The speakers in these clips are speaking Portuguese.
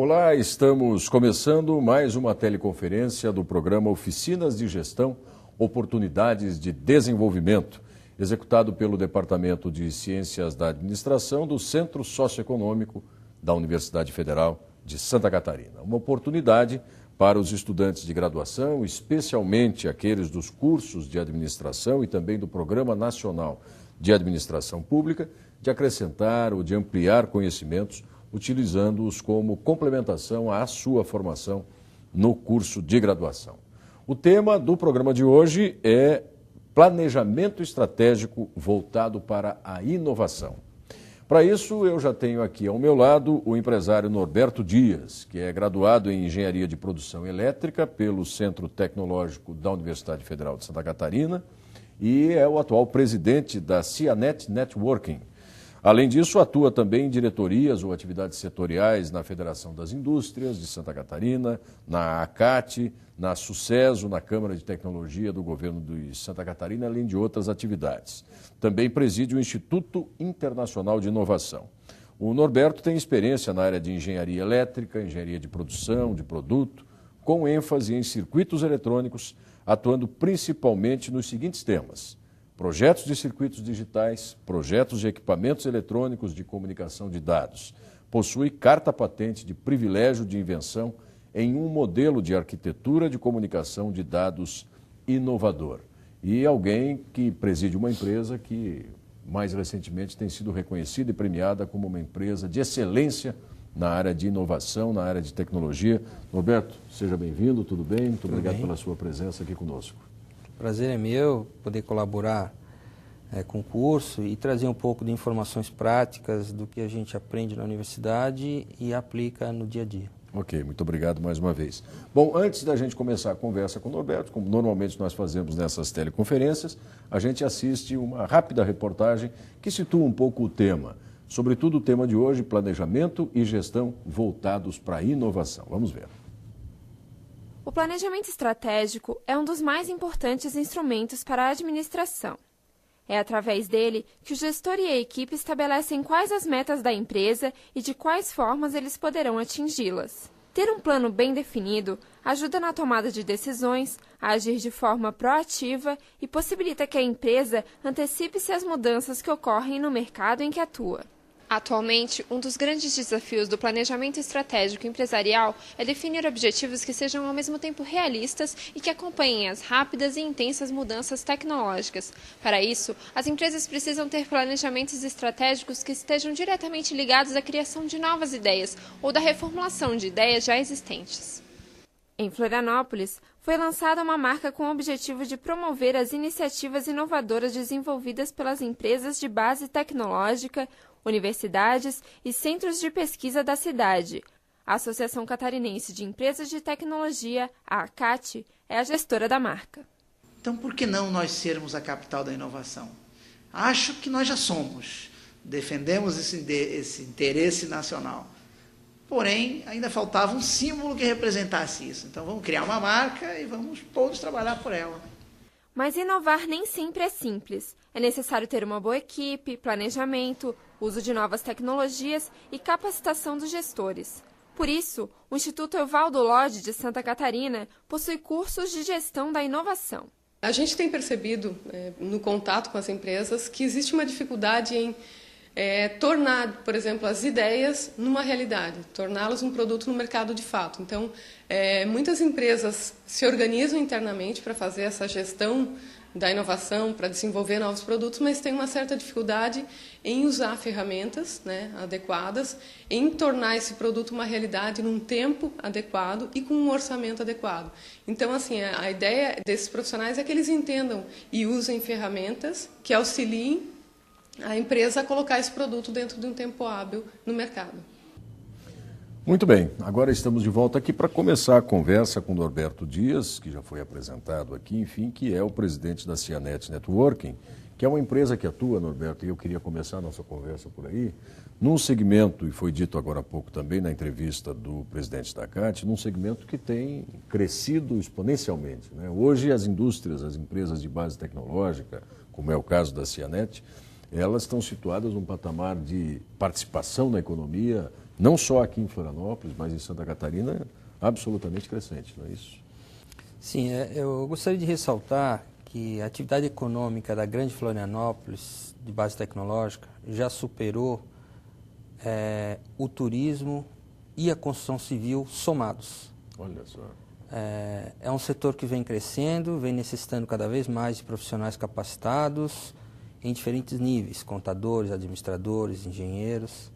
Olá, estamos começando mais uma teleconferência do programa Oficinas de Gestão, Oportunidades de Desenvolvimento, executado pelo Departamento de Ciências da Administração do Centro Socioeconômico da Universidade Federal de Santa Catarina. Uma oportunidade para os estudantes de graduação, especialmente aqueles dos cursos de administração e também do Programa Nacional de Administração Pública, de acrescentar ou de ampliar conhecimentos, utilizando-os como complementação à sua formação no curso de graduação. O tema do programa de hoje é planejamento estratégico voltado para a inovação. Para isso, eu já tenho aqui ao meu lado o empresário Norberto Dias, que é graduado em Engenharia de Produção Elétrica pelo Centro Tecnológico da Universidade Federal de Santa Catarina e é o atual presidente da Cianet Networking. Além disso, atua também em diretorias ou atividades setoriais na Federação das Indústrias de Santa Catarina, na ACAT, na Sucesso, na Câmara de Tecnologia do Governo de Santa Catarina, além de outras atividades. Também preside o Instituto Internacional de Inovação. O Norberto tem experiência na área de engenharia elétrica, engenharia de produção, de produto, com ênfase em circuitos eletrônicos, atuando principalmente nos seguintes temas: projetos de circuitos digitais, projetos de equipamentos eletrônicos de comunicação de dados. Possui carta patente de privilégio de invenção em um modelo de arquitetura de comunicação de dados inovador. E alguém que preside uma empresa que, mais recentemente, tem sido reconhecida e premiada como uma empresa de excelência na área de inovação, na área de tecnologia. Norberto, seja bem-vindo, tudo bem? Muito obrigado pela sua presença aqui conosco. Prazer é meu poder colaborar com o curso e trazer um pouco de informações práticas do que a gente aprende na universidade e aplica no dia a dia. Ok, muito obrigado mais uma vez. Bom, antes da gente começar a conversa com o Norberto, como normalmente nós fazemos nessas teleconferências, a gente assiste uma rápida reportagem que situa um pouco o tema, sobretudo o tema de hoje, planejamento e gestão voltados para a inovação. Vamos ver. O planejamento estratégico é um dos mais importantes instrumentos para a administração. É através dele que o gestor e a equipe estabelecem quais as metas da empresa e de quais formas eles poderão atingi-las. Ter um plano bem definido ajuda na tomada de decisões, a agir de forma proativa e possibilita que a empresa antecipe-se às mudanças que ocorrem no mercado em que atua. Atualmente, um dos grandes desafios do planejamento estratégico empresarial é definir objetivos que sejam ao mesmo tempo realistas e que acompanhem as rápidas e intensas mudanças tecnológicas. Para isso, as empresas precisam ter planejamentos estratégicos que estejam diretamente ligados à criação de novas ideias ou da reformulação de ideias já existentes. Em Florianópolis, foi lançada uma marca com o objetivo de promover as iniciativas inovadoras desenvolvidas pelas empresas de base tecnológica, universidades e centros de pesquisa da cidade. A Associação Catarinense de Empresas de Tecnologia, a ACAT, é a gestora da marca. Então, por que não nós sermos a capital da inovação? Acho que nós já somos. Defendemos esse interesse nacional. Porém, ainda faltava um símbolo que representasse isso. Então, vamos criar uma marca e vamos todos trabalhar por ela. Mas inovar nem sempre é simples. É necessário ter uma boa equipe, planejamento, uso de novas tecnologias e capacitação dos gestores. Por isso, o Instituto Evaldo Lodge de Santa Catarina possui cursos de gestão da inovação. A gente tem percebido, no contato com as empresas, que existe uma dificuldade em tornar, por exemplo, as ideias numa realidade, torná-las um produto no mercado de fato. Então, muitas empresas se organizam internamente para fazer essa gestão da inovação, para desenvolver novos produtos, mas tem uma certa dificuldade em usar ferramentas, adequadas, em tornar esse produto uma realidade num tempo adequado e com um orçamento adequado. Então, assim, a ideia desses profissionais é que eles entendam e usem ferramentas que auxiliem a empresa a colocar esse produto dentro de um tempo hábil no mercado. Muito bem, agora estamos de volta aqui para começar a conversa com o Norberto Dias, que já foi apresentado aqui, enfim, que é o presidente da Cianet Networking, que é uma empresa que atua, Norberto, e eu queria começar a nossa conversa por aí, num segmento, e foi dito agora há pouco também na entrevista do presidente da CAT, num segmento que tem crescido exponencialmente, né? Hoje as indústrias, as empresas de base tecnológica, como é o caso da Cianet, elas estão situadas num patamar de participação na economia não só aqui em Florianópolis, mas em Santa Catarina, absolutamente crescente, não é isso? Sim, eu gostaria de ressaltar que a atividade econômica da Grande Florianópolis, de base tecnológica, já superou o turismo e a construção civil somados. Olha só. É um setor que vem crescendo, vem necessitando cada vez mais de profissionais capacitados em diferentes níveis, contadores, administradores, engenheiros.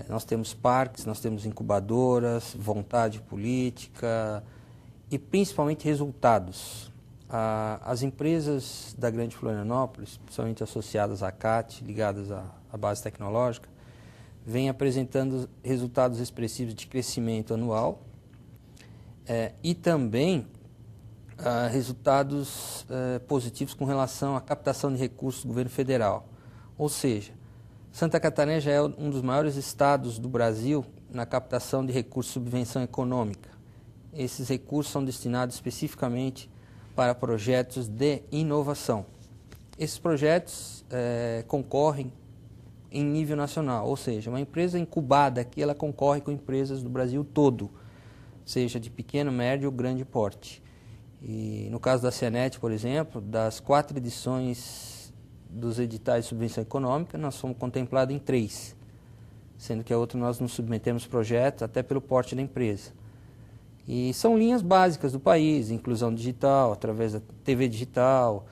Nós temos parques, nós temos incubadoras, vontade política e principalmente resultados. As empresas da Grande Florianópolis, principalmente associadas à CAT, ligadas à base tecnológica, vêm apresentando resultados expressivos de crescimento anual e também resultados positivos com relação à captação de recursos do governo federal. Ou seja, Santa Catarina já é um dos maiores estados do Brasil na captação de recursos de subvenção econômica. Esses recursos são destinados especificamente para projetos de inovação. Esses projetos concorrem em nível nacional, ou seja, uma empresa incubada aqui, ela concorre com empresas do Brasil todo, seja de pequeno, médio ou grande porte. E no caso da Cianet, por exemplo, das 4 edições dos editais de subvenção econômica, nós fomos contemplados em 3, sendo que a outra nós nos submetemos projetos até pelo porte da empresa. E são linhas básicas do país, inclusão digital, através da TV digital,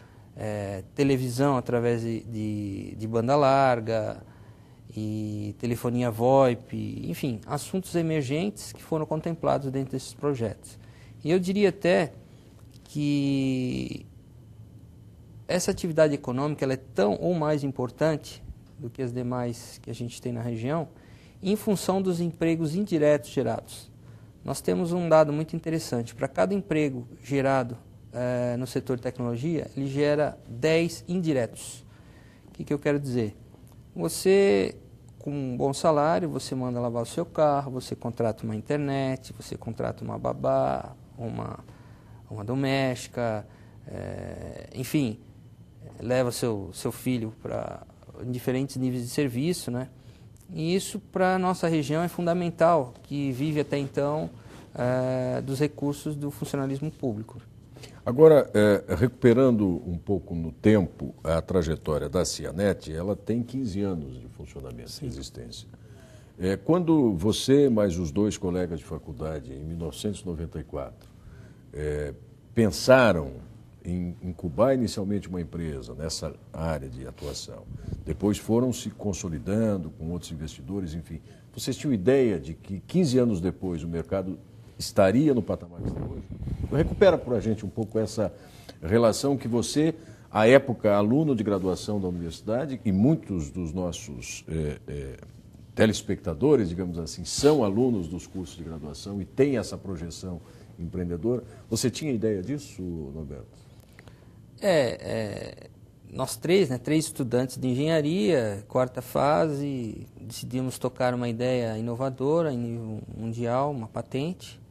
televisão através de banda larga, e telefonia VoIP, enfim, assuntos emergentes que foram contemplados dentro desses projetos. E eu diria até que essa atividade econômica ela é tão ou mais importante do que as demais que a gente tem na região, em função dos empregos indiretos gerados. Nós temos um dado muito interessante. Para cada emprego gerado no setor de tecnologia, ele gera 10 indiretos. O que eu quero dizer? Você, com um bom salário, você manda lavar o seu carro, você contrata uma internet, você contrata uma babá, uma doméstica, enfim, leva seu filho para diferentes níveis de serviço, né? E isso para a nossa região é fundamental, que vive até então dos recursos do funcionalismo público. Agora, recuperando um pouco no tempo a trajetória da Cianet, ela tem 15 anos de funcionamento, de existência. Quando você, mais os 2 colegas de faculdade, em 1994, pensaram em incubar inicialmente uma empresa nessa área de atuação, depois foram se consolidando com outros investidores, enfim, vocês tinham ideia de que 15 anos depois o mercado estaria no patamar que está hoje? Recupera para a gente um pouco essa relação que você, à época, aluno de graduação da universidade, e muitos dos nossos telespectadores, digamos assim, são alunos dos cursos de graduação e têm essa projeção empreendedora. Você tinha ideia disso, Norberto? Nós 3 estudantes de engenharia, 4ª fase, decidimos tocar uma ideia inovadora em nível mundial, uma patente.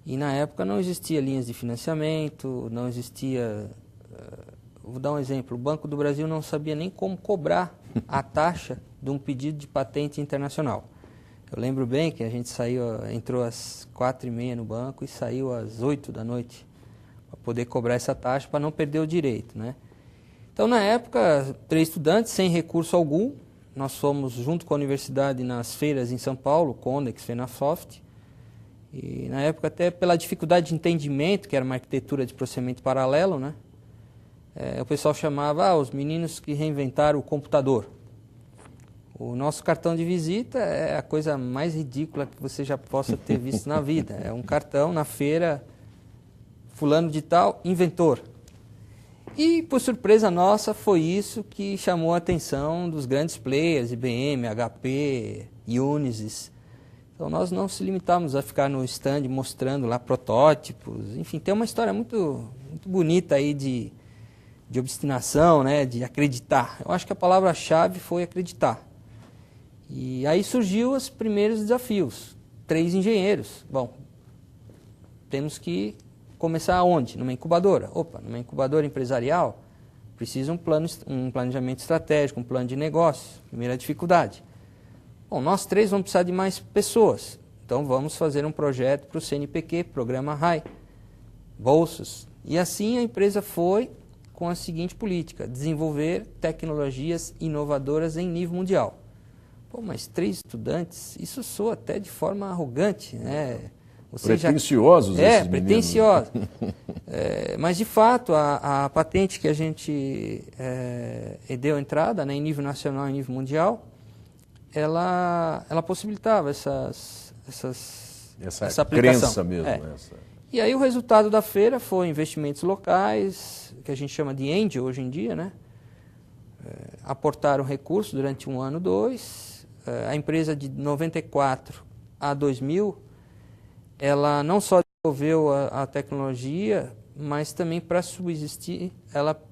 E na época não existia linhas de financiamento, não existia... Vou dar um exemplo, o Banco do Brasil não sabia nem como cobrar a taxa de um pedido de patente internacional. Eu lembro bem que a gente entrou às 4h30 no banco e saiu às 8 da noite para poder cobrar essa taxa para não perder o direito, né? Então, na época, 3 estudantes, sem recurso algum, nós fomos junto com a universidade nas feiras em São Paulo, Condex, Fenasoft, e na época até pela dificuldade de entendimento, que era uma arquitetura de processamento paralelo, né? O pessoal chamava os meninos que reinventaram o computador. O nosso cartão de visita é a coisa mais ridícula que você já possa ter visto na vida. É um cartão na feira, fulano de tal, inventor. E, por surpresa nossa, foi isso que chamou a atenção dos grandes players, IBM, HP, Unisys. Então, nós não se limitávamos a ficar no stand mostrando lá protótipos. Enfim, tem uma história muito, muito bonita aí de obstinação, né, de acreditar. Eu acho que a palavra-chave foi acreditar. E aí surgiu os primeiros desafios. 3 engenheiros. Bom, temos que começar aonde? Numa incubadora. Numa incubadora empresarial, precisa um planejamento estratégico, um plano de negócio. Primeira dificuldade. Bom, nós três vamos precisar de mais pessoas. Então vamos fazer um projeto para o CNPq, Programa RAI, bolsas. E assim a empresa foi com a seguinte política: desenvolver tecnologias inovadoras em nível mundial. Pô, mas 3 estudantes, isso soa até de forma arrogante, né? Pretenciosos esses meninos. Pretenciosos. Mas, de fato, a patente que a gente deu entrada, né, em nível nacional e em nível mundial, ela possibilitava essa aplicação. Crença mesmo. E aí o resultado da feira foi investimentos locais, que a gente chama de angel hoje em dia, né? Aportaram recursos durante 1 ano, 2. A empresa de 94 a 2000, ela não só desenvolveu a tecnologia, mas também, para subsistir, ela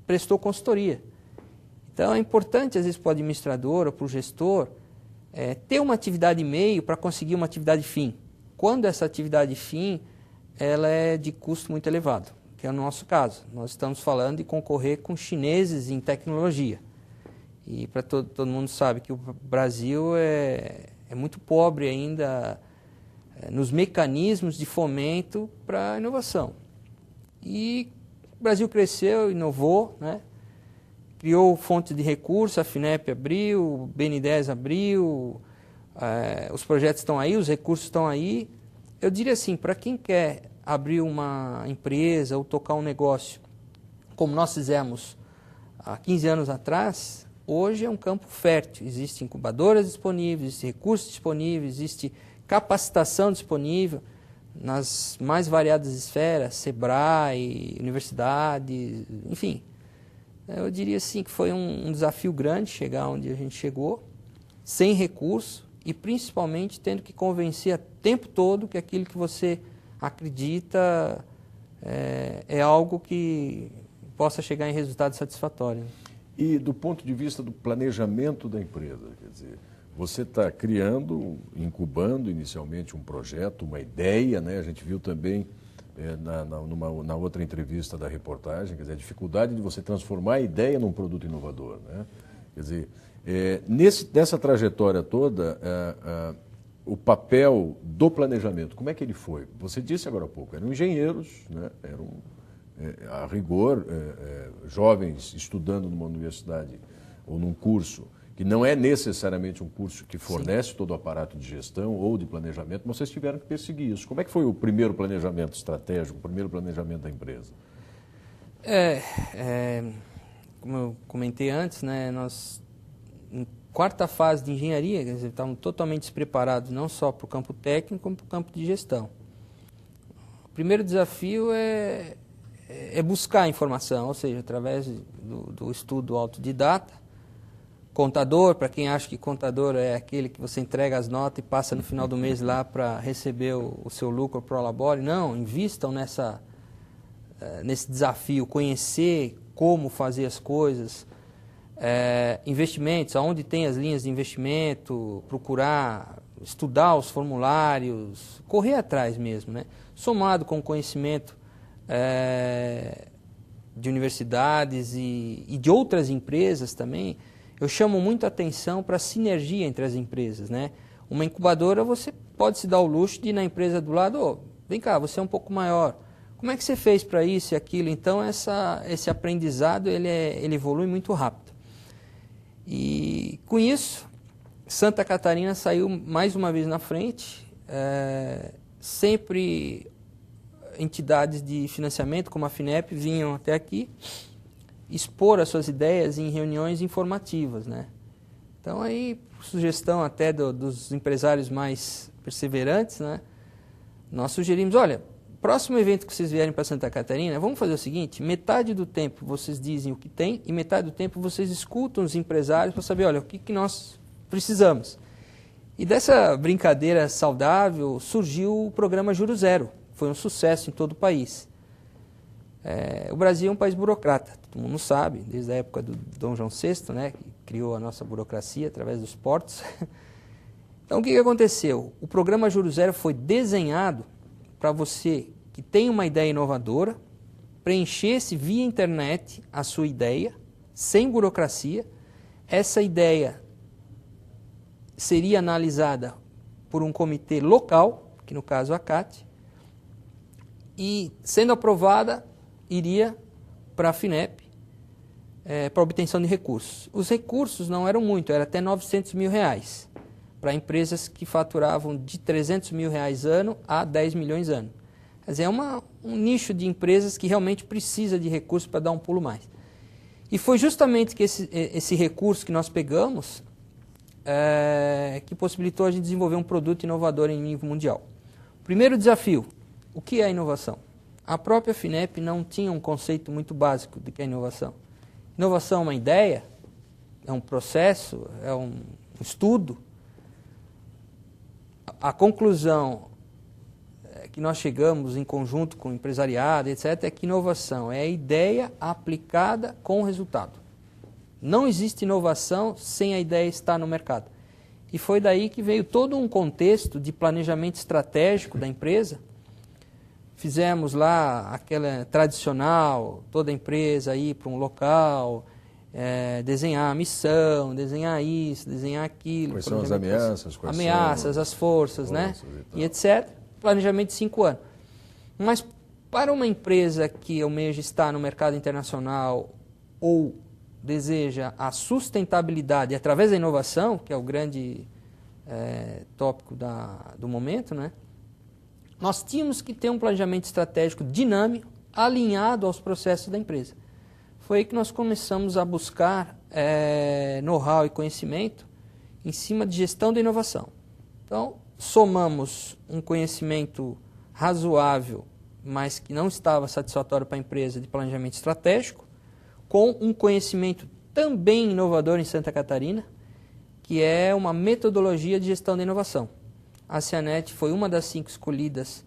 prestou consultoria. Então é importante, às vezes, para o administrador ou para o gestor, ter uma atividade meio para conseguir uma atividade fim. Quando essa atividade fim ela é de custo muito elevado, que é o nosso caso. Nós estamos falando de concorrer com chineses em tecnologia. E para todo mundo sabe que o Brasil é muito pobre ainda nos mecanismos de fomento para a inovação. E o Brasil cresceu, inovou, né? Criou fontes de recursos, a FINEP abriu, o BN10 abriu, os projetos estão aí, os recursos estão aí. Eu diria assim, para quem quer abrir uma empresa ou tocar um negócio, como nós fizemos há 15 anos atrás, hoje é um campo fértil. Existem incubadoras disponíveis, existem recursos disponíveis, existe capacitação disponível nas mais variadas esferas, SEBRAE, universidades, enfim. Eu diria assim que foi um desafio grande chegar onde a gente chegou, sem recurso e principalmente tendo que convencer o tempo todo que aquilo que você acredita é algo que possa chegar em resultado satisfatório. E do ponto de vista do planejamento da empresa, quer dizer, você está criando, incubando inicialmente um projeto, uma ideia, né? A gente viu também na outra entrevista da reportagem, quer dizer, a dificuldade de você transformar a ideia num produto inovador, né? Quer dizer, nessa trajetória toda, o papel do planejamento, como é que ele foi? Você disse agora há pouco, eram engenheiros, né? Eram, a rigor, jovens estudando numa universidade ou num curso, que não é necessariamente um curso que fornece todo o aparato de gestão ou de planejamento, mas vocês tiveram que perseguir isso. Como é que foi o primeiro planejamento estratégico, o primeiro planejamento da empresa? Como eu comentei antes, né, nós, em 4ª fase de engenharia, quer dizer, estávamos totalmente despreparados, não só para o campo técnico, como para o campo de gestão. O primeiro desafio é buscar informação, ou seja, através do estudo autodidata. Contador, para quem acha que contador é aquele que você entrega as notas e passa no final do mês lá para receber o seu lucro pro labore. Não, invistam nesse desafio, conhecer como fazer as coisas, investimentos, aonde tem as linhas de investimento, procurar estudar os formulários, correr atrás mesmo, né? Somado com o conhecimento de universidades e de outras empresas também. Eu chamo muito a atenção para a sinergia entre as empresas, né? Uma incubadora, você pode se dar o luxo de ir na empresa do lado, vem cá, você é um pouco maior. Como é que você fez para isso e aquilo? Então, esse aprendizado, ele evolui muito rápido. E, com isso, Santa Catarina saiu mais uma vez na frente, sempre entidades de financiamento, como a FINEP, vinham até aqui, expor as suas ideias em reuniões informativas, né? Então, aí, sugestão até dos empresários mais perseverantes, né? Nós sugerimos, olha, próximo evento que vocês vierem para Santa Catarina, vamos fazer o seguinte, metade do tempo vocês dizem o que tem e metade do tempo vocês escutam os empresários para saber, olha, o que nós precisamos. E dessa brincadeira saudável surgiu o programa Juro Zero, foi um sucesso em todo o país. O Brasil é um país burocrata, todo mundo sabe, desde a época do Dom João VI, né, que criou a nossa burocracia através dos portos. Então, o que aconteceu? O programa Juro Zero foi desenhado para você que tem uma ideia inovadora, preenchesse via internet a sua ideia, sem burocracia, essa ideia seria analisada por um comitê local, que no caso a CAT, e sendo aprovada, iria para a FINEP, para obtenção de recursos. Os recursos não eram muito, era até R$900 mil, para empresas que faturavam de R$300 mil ano a 10 milhões ano. Quer dizer, é um nicho de empresas que realmente precisa de recursos para dar um pulo mais. E foi justamente que esse recurso que nós pegamos que possibilitou a gente desenvolver um produto inovador em nível mundial. Primeiro desafio, o que é inovação? A própria FINEP não tinha um conceito muito básico de que é inovação. Inovação é uma ideia, é um processo, é um estudo. A conclusão que nós chegamos em conjunto com o empresariado, etc., é que inovação é a ideia aplicada com o resultado. Não existe inovação sem a ideia estar no mercado. E foi daí que veio todo um contexto de planejamento estratégico da empresa. Fizemos lá aquela tradicional, toda empresa ir para um local, desenhar a missão, desenhar isso, desenhar aquilo. Quais são as ameaças? Ameaças, as forças, né? E etc. Planejamento de 5 anos. Mas para uma empresa que almeja estar no mercado internacional ou deseja a sustentabilidade através da inovação, que é o grande tópico do momento, né? Nós tínhamos que ter um planejamento estratégico dinâmico, alinhado aos processos da empresa. Foi aí que nós começamos a buscar know-how e conhecimento em cima de gestão da inovação. Então, somamos um conhecimento razoável, mas que não estava satisfatório para a empresa de planejamento estratégico, com um conhecimento também inovador em Santa Catarina, que é uma metodologia de gestão da inovação. A Cianet foi uma das 5 escolhidas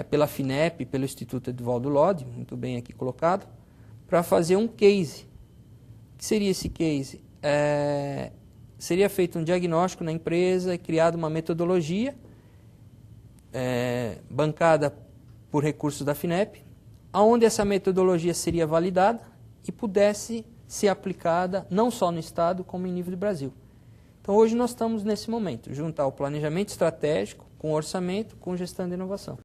pela FINEP, pelo Instituto Edivaldo Lodge, muito bem aqui colocado, para fazer um case. O que seria esse case? Seria feito um diagnóstico na empresa e criada uma metodologia bancada por recursos da FINEP, onde essa metodologia seria validada e pudesse ser aplicada não só no Estado, como em nível do Brasil. Então, hoje nós estamos nesse momento, juntar o planejamento estratégico com orçamento, com gestão de inovação.